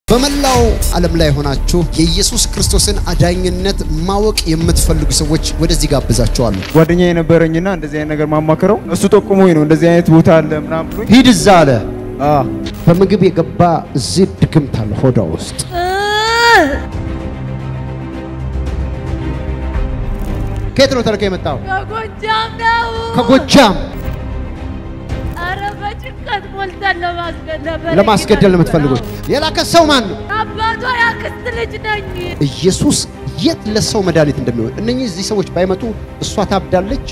በመላው ዓለም ላይ ሆናችሁ የኢየሱስ ክርስቶስን አዳኝነት ማወቅ የምትፈልጉ ሰዎች ወደዚህ ጋብዛችኋለሁ። ጓደኛዬ ነበረኝና እንደዚህ አይነት ነገር ማማከረው እሱ ጠቁሞኝ ነው እንደዚህ አይነት ቦታ አለ ምናምን ብሎ ሂድ እዛ አለ። በምግብ የገባ እዚህ ድግምት አለ ሆዷ ውስጥ። ከየት ነው ተልከህ የመጣው? ከጎጃም ነው። ከጎጃም ለማስገደል የምትፈልጉት የላከ ሰው ማን ነው? አባቷ ያክስት ልጅ ነኝ። ኢየሱስ የት ለሰው መድኃኒት እንደሚሆን እነኚህ እዚህ ሰዎች ባይመጡ እሷ ታብዳለች።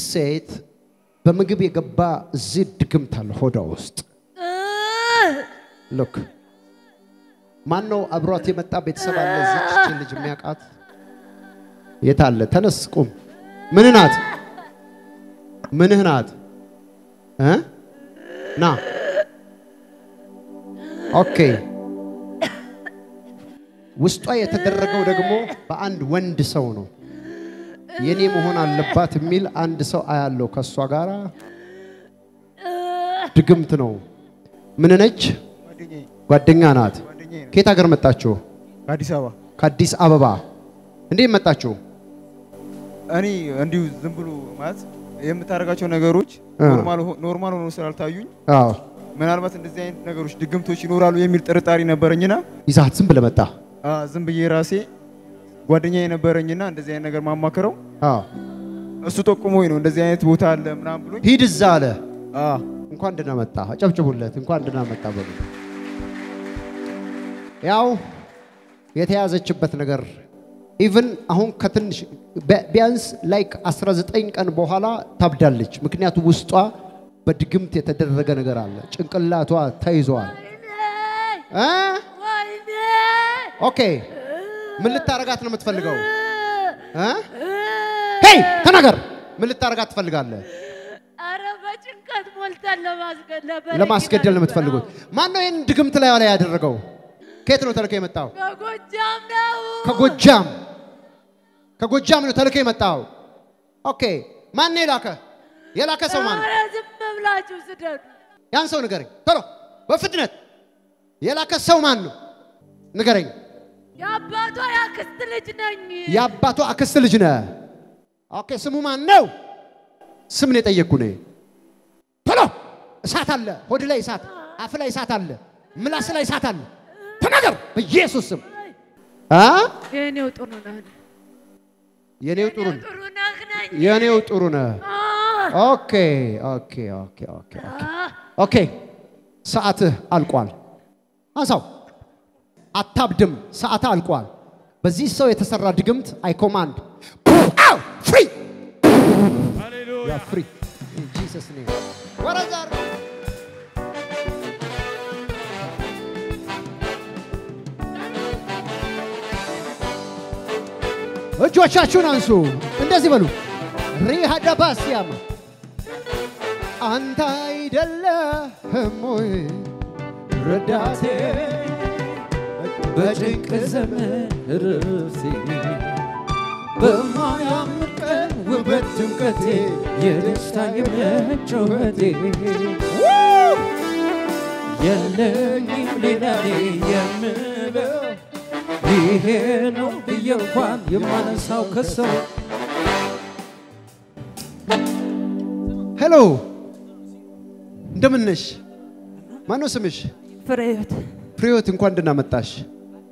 ሴት በምግብ የገባ እዚህ ድግምት አለ ሆዷ ውስጥ። ሉክ ማን ነው አብሯት የመጣ ቤተሰብ አለ እዚህ ልጅ የሚያውቃት የት አለ? ተነስ ቁም። ምን ናት? ምንህ ናት? ና ኦኬ። ውስጧ የተደረገው ደግሞ በአንድ ወንድ ሰው ነው። የኔ መሆን አለባት የሚል አንድ ሰው አያለው ከሷ ጋራ ድግምት ነው። ምን ነች? ጓደኛ ናት። ከየት ሀገር መጣችሁ? ከአዲስ አበባ። ከአዲስ አበባ እንዴት መጣችሁ? እኔ እንዲሁ ዝም ብሎ ማለት የምታረጋቸው ነገሮች ኖርማል ሆኖ ስላልታዩኝ ምናልባት እንደዚህ አይነት ነገሮች ድግምቶች ይኖራሉ የሚል ጥርጣሬ ነበረኝና ይዛት ዝም ብለህ መጣ? ዝም ብዬ ራሴ ጓደኛዬ ነበረኝና እንደዚህ አይነት ነገር ማማከረው እሱ ጠቁሞኝ ነው እንደዚህ አይነት ቦታ አለ ምናምን ብሎ ሂድ እዛ አለ። እንኳን ደህና መጣ። አጨብጭቡለት። እንኳን ደህና መጣ በሉ። ያው የተያዘችበት ነገር ኢቭን አሁን ከትንሽ ቢያንስ ላይክ 19 ቀን በኋላ ታብዳለች። ምክንያቱም ውስጧ በድግምት የተደረገ ነገር አለ። ጭንቅላቷ ተይዟል። ኦኬ ምን ልታረጋት ነው የምትፈልገው? ሄይ ተናገር። ምን ልታረጋት ትፈልጋለህ? አረ በጭንቀት ሞልተን ለማስገደል ነው የምትፈልጉት? ማን ነው ይሄን ድግምት ላይ ያደረገው? ከየት ነው ተልከህ የመጣው? ከጎጃም ነው። ከጎጃም ነው ተልከህ የመጣው? ኦኬ ማን ነው የላከ? የላከ ሰው ማን ነው? አረ ዝም ብላችሁ ስደዱ። ያን ሰው ንገረኝ ቶሎ በፍጥነት። የላከ ሰው ማን ነው? ንገረኝ። የአባቷ ያክስት ልጅ ነኝ። የአባቷ አክስት ልጅ ነህ? ኦኬ ስሙ ማን ነው? ስም ነው የጠየቅኩህ ነው። ቶሎ እሳት አለ ሆድ ላይ እሳት፣ አፍ ላይ እሳት አለ፣ ምላስ ላይ እሳት አለ። ተናገር በኢየሱስ ስም። የኔው ጥሩ ነህ። የኔው ጥሩ ነህ። የኔው ጥሩ ነህ። ኦኬ ኦኬ ኦኬ ኦኬ ኦኬ ሰዓትህ አልቋል። አንሳው። አታብድም። ሰዓት አልቋል። በዚህ ሰው የተሰራ ድግምት አይ ኮማንድ አው ፍሪ ሃሌሉያ ፍሪ ኢን ጂሰስ ኔም ወራዛር እጆቻችሁን አንሱ። እንደዚህ በሉ። ሪሃዳባሲያማ አንተ አይደለህም ወይ ረዳቴ በጭንቅ ዘመን ርፍቴ በማያምር ቀን ውበት ድምቀቴ የደስታ የመጮኸቴ የለኝም ሌላ የምለው ይሄ ነው ብዬ እንኳን የማነሳው ከሰው። ሄሎ እንደምን ነሽ? ማነው ስምሽ? ፍሬህይወት። ፍሬህይወት እንኳን ደህና መጣሽ።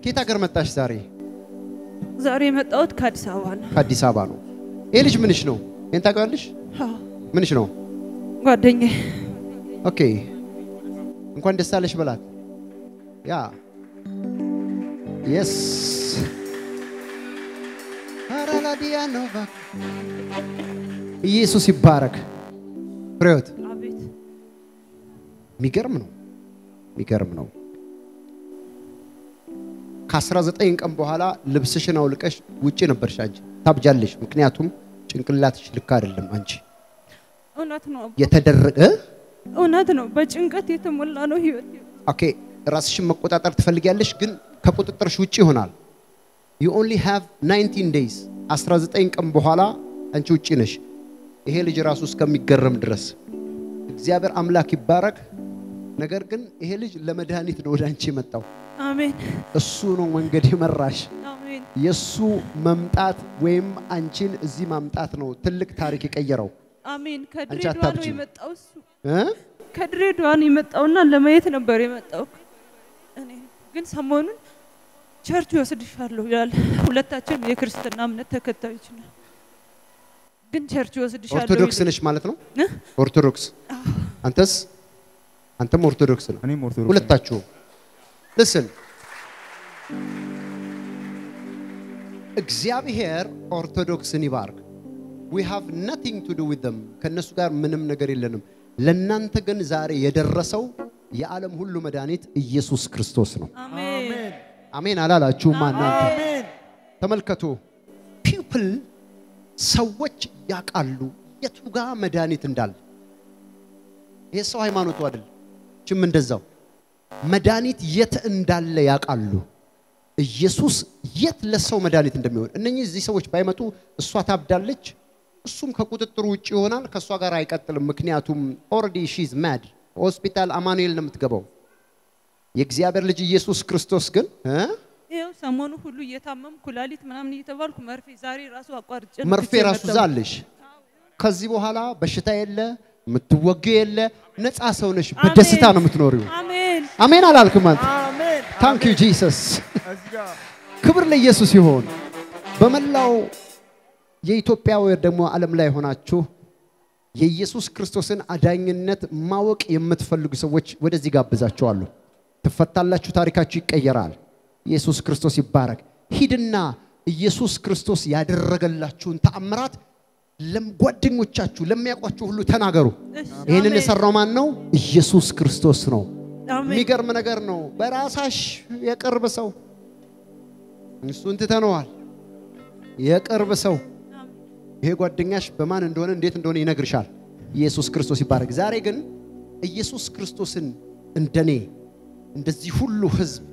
ከየት ሀገር መጣሽ ዛሬ? ዛሬ የመጣሁት ከአዲስ አበባ ነው። ከአዲስ አበባ ነው። ይሄ ልጅ ምንሽ ነው? ይሄን ታውቂዋለሽ? ምንሽ ነው? ጓደኛዬ። ኦኬ እንኳን ደስ አለሽ በላት። ያ የስ አራላዲያኖቫ ኢየሱስ ይባረክ። ፍሬህይወት አቤት። የሚገርም ነው። ከ19 ቀን በኋላ ልብስሽን አውልቀሽ ውጪ ነበርሽ አንቺ። ታብጃለሽ። ምክንያቱም ጭንቅላትሽ ልክ አይደለም አንቺ። እውነት ነው የተደረገ እውነት ነው በጭንቀት የተሞላ ነው ህይወት ኦኬ ራስሽን መቆጣጠር ትፈልጊያለሽ ግን ከቁጥጥርሽ ውጪ ይሆናል you only have 19 days 19 ቀን በኋላ አንቺ ውጪ ነሽ ይሄ ልጅ ራሱ እስከሚገረም ድረስ እግዚአብሔር አምላክ ይባረክ ነገር ግን ይሄ ልጅ ለመድኃኒት ነው ወዳንቺ መጣው አሜን እሱ ነው መንገድ ይመራሽ አሜን የሱ መምጣት ወይም አንቺን እዚህ ማምጣት ነው ትልቅ ታሪክ የቀየረው አሜን ከድሬዳዋ ነው የመጣው እሱ ከድሬዳዋ ነው የመጣውና ለማየት ነበር የመጣው እኔ ግን ሰሞኑን ቸርች ወስድሻለሁ ይላል ሁለታችን የክርስቲና እምነት ተከታዮች ነን ግን ቸርች ወስድሻለሁ ኦርቶዶክስ ነሽ ማለት ነው ኦርቶዶክስ አንተም ኦርቶዶክስ ነው እኔም ኦርቶዶክስ ሁለታችሁ listen እግዚአብሔር ኦርቶዶክስን ይባርክ we have nothing to do with them ከነሱ ጋር ምንም ነገር የለንም ለናንተ ግን ዛሬ የደረሰው የዓለም ሁሉ መድኃኒት ኢየሱስ ክርስቶስ ነው አሜን አሜን አላላችሁ ማናንተ አሜን ተመልከቱ people ሰዎች ያቃሉ የቱጋ መድኃኒት እንዳለ የሰው ሃይማኖቱ አይደል ችም እንደዛው መድኃኒት የት እንዳለ ያቃሉ ኢየሱስ የት ለሰው መድኃኒት እንደሚሆን እነኚህ እዚህ ሰዎች ባይመጡ እሷ ታብዳለች እሱም ከቁጥጥሩ ውጪ ይሆናል ከሷ ጋር አይቀጥልም ምክንያቱም already she's mad ሆስፒታል አማኑኤል ነው የምትገባው የእግዚአብሔር ልጅ ኢየሱስ ክርስቶስ ግን ይሄው ሰሞኑ ሁሉ እየታመም ኩላሊት ምናምን እየተባልኩ መርፌ ዛሬ ራሱ አቋርጬ መርፌ ራሱ ዛልሽ ከዚህ በኋላ በሽታ የለ ምትወገ የለ ነፃ ሰው ነሽ በደስታ ነው የምትኖሪው አሜን አሜን አላልኩም አንተ አሜን thank you jesus ክብር ለኢየሱስ ይሁን በመላው የኢትዮጵያ ወይ ደግሞ ዓለም ላይ ሆናችሁ የኢየሱስ ክርስቶስን አዳኝነት ማወቅ የምትፈልጉ ሰዎች ወደዚህ ጋብዛችኋለሁ ተፈታላችሁ ታሪካችሁ ይቀየራል ኢየሱስ ክርስቶስ ይባረክ ሂድና ኢየሱስ ክርስቶስ ያደረገላችሁን ተአምራት ለጓደኞቻችሁ ለሚያቋችሁ ሁሉ ተናገሩ ይሄንን የሰራው ማን ነው ኢየሱስ ክርስቶስ ነው የሚገርም ነገር ነው በራሳሽ የቅርብ ሰው እሱን ትተነዋል የቅርብ ሰው ይሄ ጓደኛሽ በማን እንደሆነ እንዴት እንደሆነ ይነግርሻል ኢየሱስ ክርስቶስ ይባረክ ዛሬ ግን ኢየሱስ ክርስቶስን እንደኔ እንደዚህ ሁሉ ህዝብ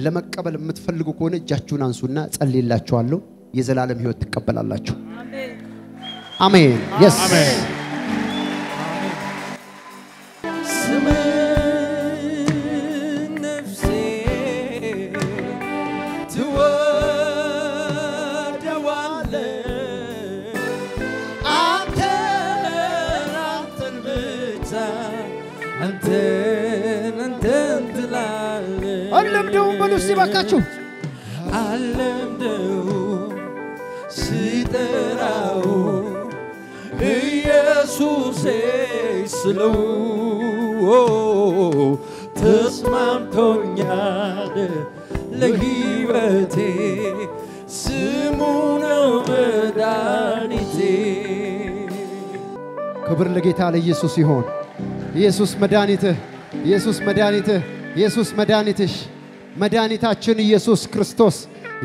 ለመቀበል የምትፈልጉ ከሆነ እጃችሁን አንሱና ጸልይላችኋለሁ የዘላለም ህይወት ተቀበላላችሁ አሜን አሜን yes አሜን አለምደው በሉስ ይባካችሁ አለምደው ሲጠራው ኢየሱስ ስለው ተስማምቶኛል ለህይወቴ ስሙ ነው መድኃኒቴ ክብር ለጌታ ለኢየሱስ ይሁን ኢየሱስ መድኃኒትህ ኢየሱስ መድኃኒትህ ኢየሱስ መድኃኒትሽ መድኃኒታችን ኢየሱስ ክርስቶስ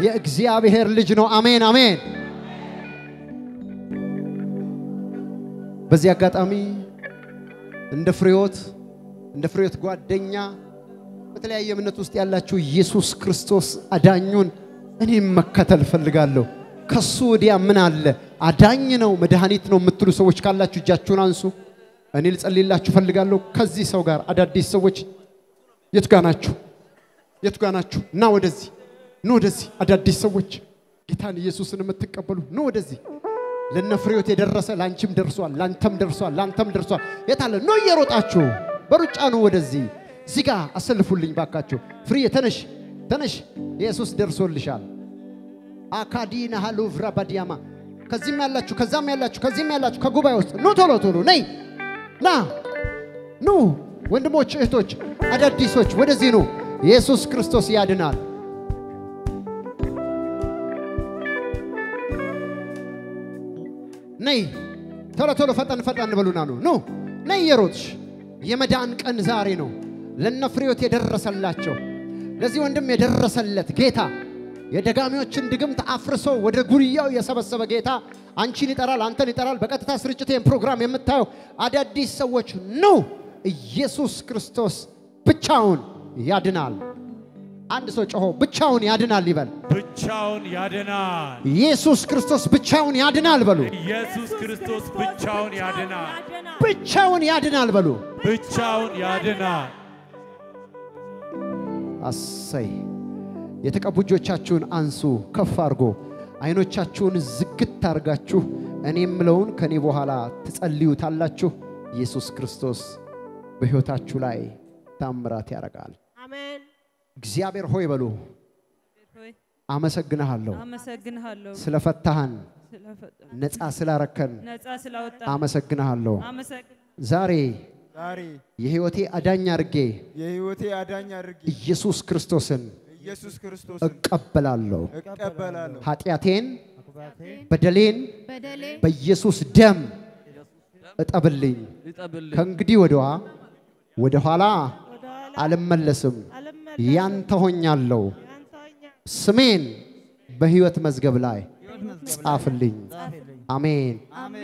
የእግዚአብሔር ልጅ ነው አሜን አሜን በዚህ አጋጣሚ እንደ ፍሬዎት ጓደኛ በተለያየ እምነት ውስጥ ያላችሁ ኢየሱስ ክርስቶስ አዳኙን እኔም መከተል ፈልጋለሁ ከሱ ወዲያ ምን አለ አዳኝ ነው መድኃኒት ነው የምትሉ ሰዎች ካላችሁ እጃችሁን አንሱ እኔ ልጸልይላችሁ ፈልጋለሁ ከዚህ ሰው ጋር አዳዲስ ሰዎች የትጋናችሁ ና ወደዚህ አዳዲስ ሰዎች ጌታን ኢየሱስን የምትቀበሉ ኑ ወደዚህ ለነፍሬዎት የደረሰ ላንቺም ደርሷል ላንተም ደርሷል የታለ ነው እየሮጣችሁ በሩጫ ነው ወደዚህ እዚህ ጋር አሰልፉልኝ ባካችሁ ፍሬ ተነሽ ኢየሱስ ደርሶልሻል አካዲና ሃሉቭራ ባዲያማ ከዚህም ያላችሁ ከጉባኤ ውስጥ ኑ ቶሎ ነይ ና ኑ ወንድሞች እህቶች አዳዲሶች ወደዚህ ኑ ኢየሱስ ክርስቶስ ያድናል ነይ ቶሎ ፈጠን በሉና ኑ ነይ የሮጥሽ የመዳን ቀን ዛሬ ነው ለነፍሬዎት የደረሰላቸው ለዚህ ወንድም የደረሰለት ጌታ የደጋሚዎችን ድግምት አፍርሶ ወደ ጉርያው የሰበሰበ ጌታ አንቺን ይጠራል አንተን ይጠራል በቀጥታ ስርጭት ይሄን ፕሮግራም የምታዩ አዳዲስ ሰዎች ነው ኢየሱስ ክርስቶስ ብቻውን ያድናል አንድ ሰው ጮሆ ብቻውን ያድናል ይበል ብቻውን ያድናል ኢየሱስ ክርስቶስ ብቻውን ያድናል በሉ ኢየሱስ ክርስቶስ ብቻውን ያድናል ብቻውን ያድናል በሉ ብቻውን ያድናል አሰይ የተቀቡጆቻችሁን አንሱ ከፍ አርጎ አይኖቻችሁን ዝግት አርጋችሁ እኔ ምለውን ከኔ በኋላ ትጸልዩታላችሁ ኢየሱስ ክርስቶስ በህይወታችሁ ላይ ታምራት ያረጋል አሜን እግዚአብሔር ሆይ በሉ አመሰግናለሁ ስለፈታህን ነፃ ስላረከን አመሰግናለሁ ዛሬ የህይወቴ አዳኝ አርጌ ኢየሱስ ክርስቶስን እቀበላለሁ ኃጢያቴን በደሌን በኢየሱስ ደም እጠብልኝ ከእንግዲህ ወደ ኋላ አልመለስም ያንተ ሆኛለሁ ስሜን በህይወት መዝገብ ላይ ጻፍልኝ አሜን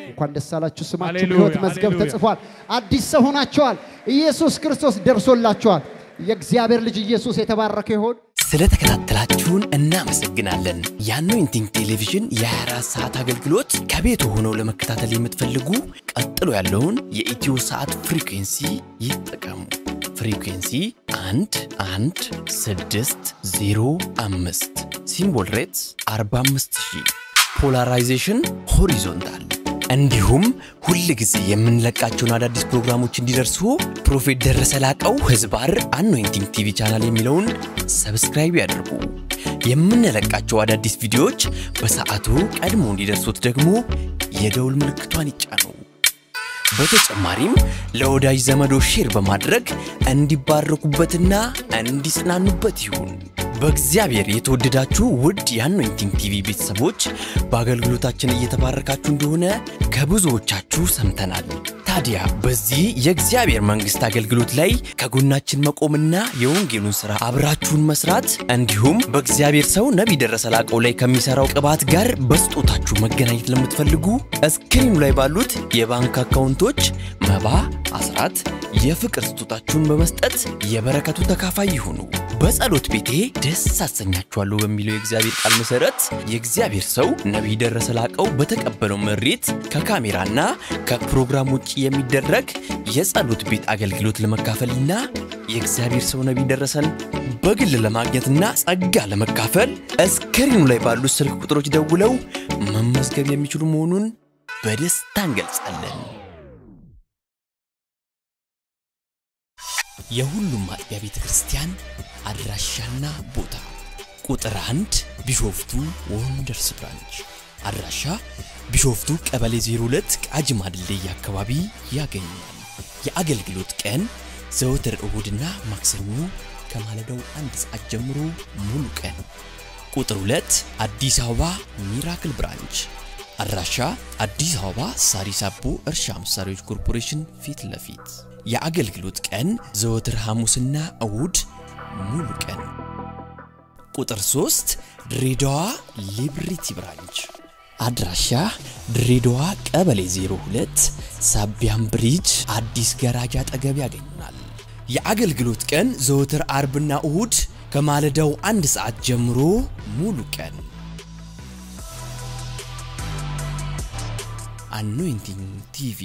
እንኳን ደስ አላችሁ ስማችሁ በህይወት መዝገብ ተጽፏል አዲስ ሰው ሆናችኋል ኢየሱስ ክርስቶስ ደርሶላችኋል የእግዚአብሔር ልጅ ኢየሱስ የተባረከ ይሁን ስለተከታተላችሁን እናመሰግናለን የአኖይንቲንግ ቴሌቪዥን የ24 ሰዓት አገልግሎት ከቤት ሆነው ለመከታተል የምትፈልጉ ቀጥሎ ያለውን የኢትዮ ሰዓት ፍሪኩዌንሲ ይጠቀሙ ፍሪኩዌንሲ 11605 ሲምቦል ሬትስ 45000 ፖላራይዜሽን ሆሪዞንታል እንዲሁም ሁሉ ጊዜ የምንለቃቸውን አዳዲስ ፕሮግራሞች እንዲደርሱ ፕሮፌት ደረሰ ላቀው ህዝባር አኖይንቲንግ ቲቪ ቻናል የሚለውን ሰብስክራይብ ያድርጉ የምንለቃቸው አዳዲስ ቪዲዮዎች በሰዓቱ ቀድሞ እንዲደርሱት ደግሞ የደውል ምልክቷን ይጫኑ በተጨማሪም ለወዳጅ ዘመዶ ሼር በማድረግ እንዲባረኩበትና እንዲጽናኑበት ይሁን በእግዚአብሔር የተወደዳችሁ ውድ የአኖይንቲንግ ቲቪ ቤተሰቦች በአገልግሎታችን እየተባረካችሁ እንደሆነ ከብዙዎቻችሁ ሰምተናል ታዲያ በዚህ የእግዚአብሔር መንግስት አገልግሎት ላይ ከጎናችን መቆምና የወንጌሉን ሥራ አብራችሁን መስራት እንዲሁም በእግዚአብሔር ሰው ነብይ ደረሰ ላቀው ላይ ከሚሰራው ቅባት ጋር በስጦታችሁ መገናኘት ለምትፈልጉ እስክሪኑ ላይ ባሉት የባንክ አካውንቶች መባ አስራት የፍቅር ስጦታችሁን በመስጠት የበረከቱ ተካፋይ ይሁኑ በጸሎት ቤቴ ደስ አሰኛችኋለሁ በሚለው የእግዚአብሔር ቃል መሰረት የእግዚአብሔር ሰው ነብይ ደረሰ ላቀው በተቀበለው መሬት ከካሜራና ከፕሮግራም ውጪ የሚደረግ የጸሎት ቤት አገልግሎት ለመካፈልና የእግዚአብሔር ሰው ነብይ ደረሰን በግል ለማግኘትና ጸጋ ለመካፈል እስክሪኑ ላይ ባሉ ስልክ ቁጥሮች ደውለው መመዝገብ የሚችሉ መሆኑን በደስታ እንገልጻለን የሁሉም ማጥቢያ ቤተ ክርስቲያን አድራሻና ቦታ ቁጥር 1 ቢሾፍቱ ወንደርስ ብራንች አድራሻ ቢሾፍቱ ቀበሌ 02 ቃጂማ ድልድይ አካባቢ ያገኛል የአገልግሎት ቀን ዘወትር እሁድና ማክሰኞ ከማለዳው 1 ሰዓት ጀምሮ ሙሉ ቀን ቁጥር 2 አዲስ አበባ ሚራክል ብራንች አድራሻ አዲስ አበባ ሳሪስ አቦ እርሻ መሳሪያዎች ኮርፖሬሽን ፊት ለፊት የአገልግሎት ቀን ዘወትር ሐሙስና እሁድ ሙሉ ቀን ቁጥር 3 ድሬዳዋ ሊብሪቲ ብራንች አድራሻ ድሬዳዋ ቀበሌ 02 ሳቢያም ብሪጅ አዲስ ገራጃ አጠገብ ያገኛል የአገልግሎት ቀን ዘወትር አርብና እሁድ ከማለዳው 1 ሰዓት ጀምሮ ሙሉ ቀን አኖይንቲንግ ቲቪ